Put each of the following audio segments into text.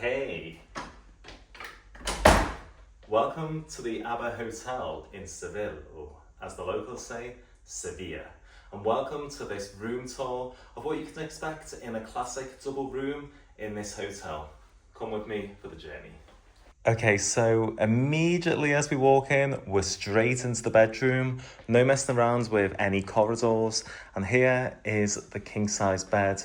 Hey, welcome to the Abba Hotel in Seville, or as the locals say, Sevilla. And welcome to this room tour of what you can expect in a classic double room in this hotel. Come with me for the journey. Okay, so immediately as we walk in, we're straight into the bedroom. No messing around with any corridors. And here is the king-size bed.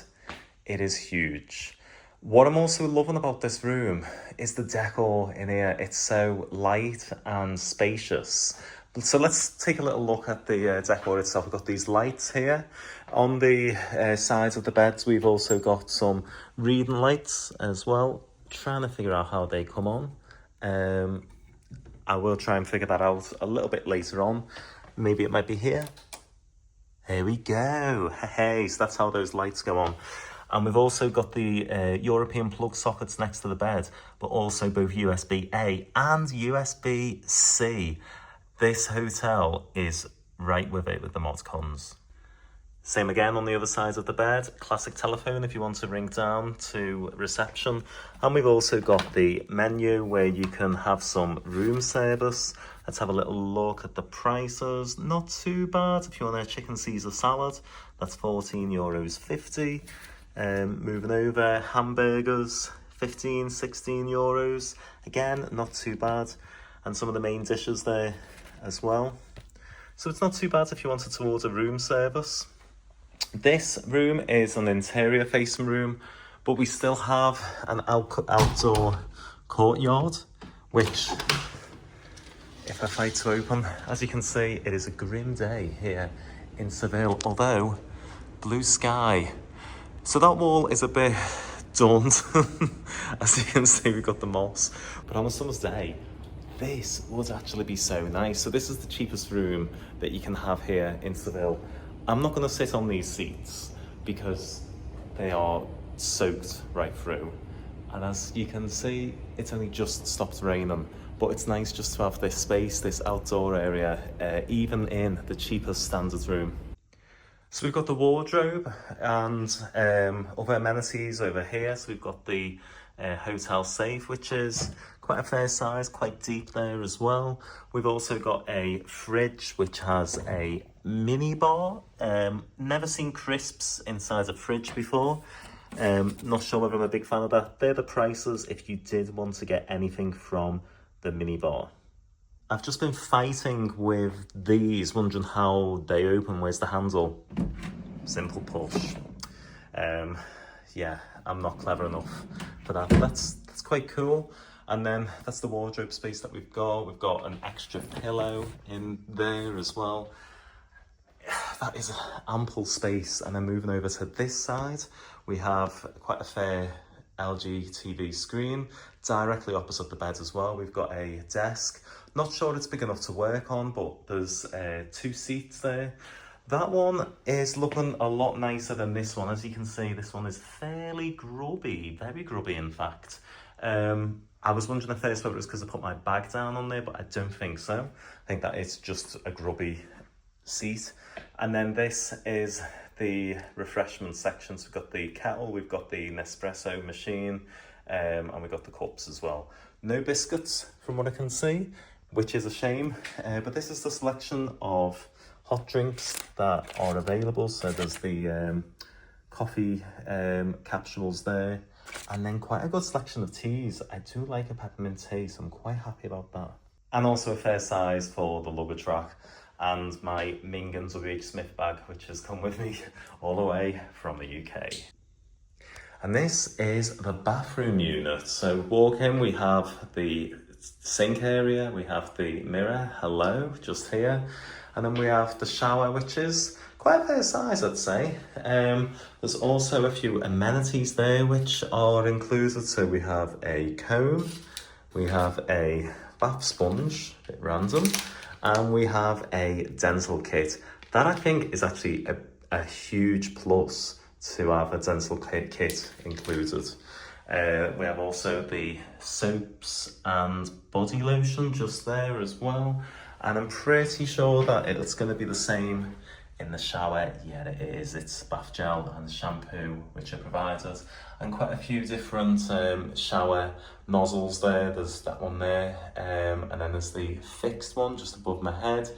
It is huge. What I'm also loving about this room is the decor in here. It's so light and spacious. So let's take a little look at the decor itself. We've got these lights here. On the sides of the beds, we've also got some reading lights as well. Trying to figure out how they come on. I will try and figure that out a little bit later on. Maybe it might be here. Here we go. Hey, so that's how those lights go on. And we've also got the European plug sockets next to the bed, but also both USB-A and USB-C. This hotel is right with it with the mod cons. Same again on the other side of the bed, classic telephone if you want to ring down to reception. And we've also got the menu where you can have some room service. Let's have a little look at the prices. Not too bad. If you want a chicken Caesar salad, that's €14.50. Moving over, hamburgers, 15, 16 euros. Again, not too bad. And some of the main dishes there as well. So it's not too bad if you wanted to order room service. This room is an interior facing room, but we still have an outdoor courtyard, which, if I fight to open, as you can see, it is a grim day here in Seville, although blue sky. So that wall is a bit daunt. As you can see, we've got the moss. But on a summer's day, this would actually be so nice. So this is the cheapest room that you can have here in Seville. I'm not going to sit on these seats because they are soaked right through. And as you can see, it's only just stopped raining. But it's nice just to have this space, this outdoor area, even in the cheapest standard room. So we've got the wardrobe and other amenities over here. So we've got the hotel safe, which is quite a fair size, quite deep there as well. We've also got a fridge, which has a mini bar. Never seen crisps inside a fridge before. Not sure whether I'm a big fan of that. They're the prices if you did want to get anything from the mini bar. I've just been fighting with these, wondering how they open. Where's the handle? Simple push. Yeah, I'm not clever enough for that. That's quite cool. And then that's the wardrobe space that we've got. We've got an extra pillow in there as well. That is ample space. And then moving over to this side, we have quite a fair LG TV screen directly opposite the bed as well. We've got a desk. Not sure it's big enough to work on, but there's 2 seats there. That one is looking a lot nicer than this one. As you can see, this one is fairly grubby, very grubby in fact. I was wondering at first whether it was because I put my bag down on there, but I don't think so. I think that it's just a grubby seat. And then this is the refreshment section. So we've got the kettle, we've got the Nespresso machine, and we've got the cups as well. No biscuits from what I can see, which is a shame. But this is the selection of hot drinks that are available. So there's the coffee capsules there, and then quite a good selection of teas. I do like a peppermint tea, so I'm quite happy about that. And also a fair size for the luggage rack and my Ming & WH Smith bag, which has come with me all the way from the UK. And this is the bathroom unit. So walk in, we have the sink area, we have the mirror, hello, just here. And then we have the shower, which is quite a fair size, I'd say. There's also a few amenities there which are included. So we have a comb, we have a bath sponge, a bit random, and we have a dental kit. That I think is actually a huge plus to have a dental kit included. We have also the soaps and body lotion just there as well. And I'm pretty sure that it's going to be the same In the shower, yeah, it is. It's bath gel and shampoo, which are provided, and quite a few different shower nozzles there. There's that one there, and then there's the fixed one just above my head,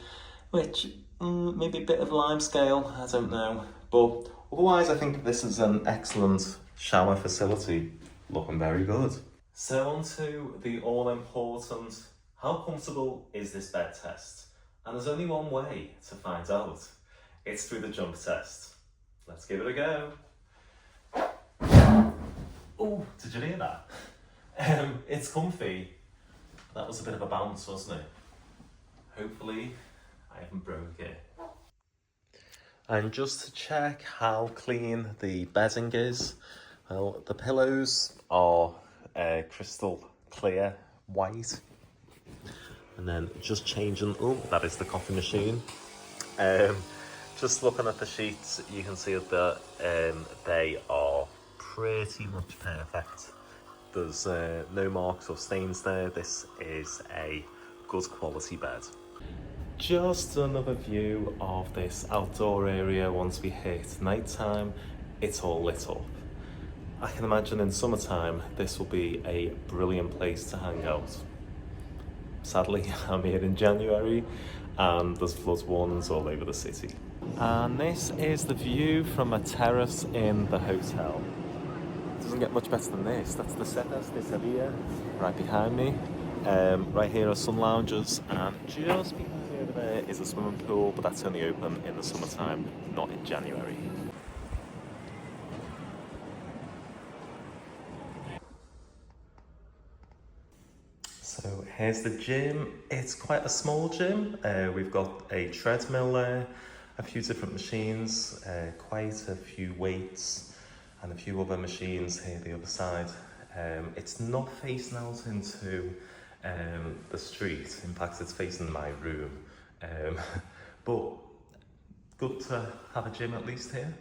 which maybe a bit of lime scale, I don't know. But otherwise, I think this is an excellent shower facility, looking very good. So on to the all-important, how comfortable is this bed test? And there's only one way to find out. It's through the jump test. Let's give it a go. Oh, did you hear that? It's comfy. That was a bit of a bounce, wasn't it? Hopefully, I haven't broke it. And just to check how clean the bedding is, well, the pillows are crystal clear white. And then just changing, oh, that is the coffee machine. Just looking at the sheets, you can see that they are pretty much perfect. There's no marks or stains there. This is a good quality bed. Just another view of this outdoor area once we hit nighttime. It's all lit up. I can imagine in summertime this will be a brilliant place to hang out. Sadly, I'm here in January and there's flood warnings all over the city. And this is the view from a terrace in the hotel. It doesn't get much better than this. That's the Cetas de Sevilla right behind me. Right here are sun lounges, and just behind me over there is a swimming pool, but that's only open in the summertime, not in January. So here's the gym. It's quite a small gym. We've got a treadmill there, a few different machines, quite a few weights, and a few other machines here the other side. It's not facing out into the street. In fact, it's facing my room. But good to have a gym at least here.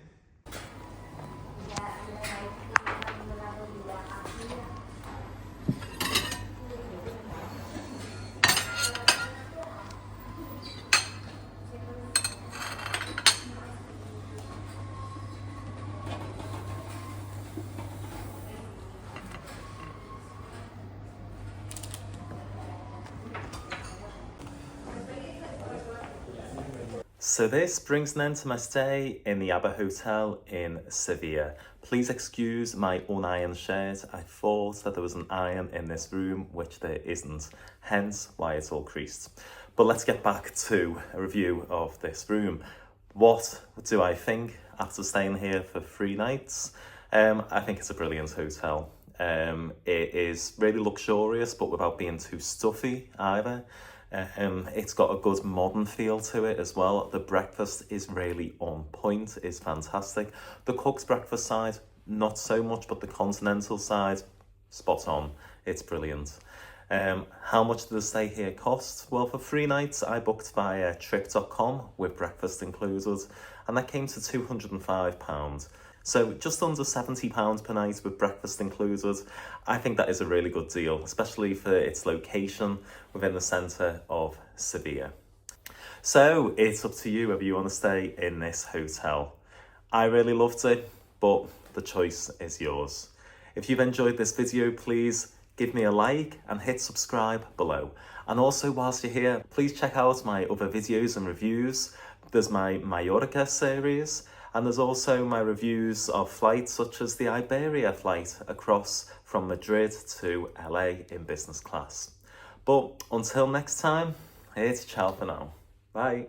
So this brings an end to my stay in the Abba Hotel in Sevilla. Please excuse my unironed shirt. I thought that there was an iron in this room, which there isn't, hence why it's all creased. But let's get back to a review of this room. What do I think after staying here for 3 nights? I think it's a brilliant hotel. It is really luxurious, but without being too stuffy either. It's got a good modern feel to it as well. The breakfast is really on point, it's fantastic. The cook's breakfast side, not so much, but the continental side, spot on. It's brilliant. How much did the stay here cost? Well, for 3 nights, I booked via trip.com with breakfast included, and that came to £205. So just under £70 per night with breakfast included. I think that is a really good deal, especially for its location within the centre of Sevilla. So it's up to you whether you want to stay in this hotel. I really loved it, but the choice is yours. If you've enjoyed this video, please give me a like and hit subscribe below. And also, whilst you're here, please check out my other videos and reviews. There's my Mallorca series, and there's also my reviews of flights such as the Iberia flight across from Madrid to LA in business class. But until next time, it's ciao for now. Bye.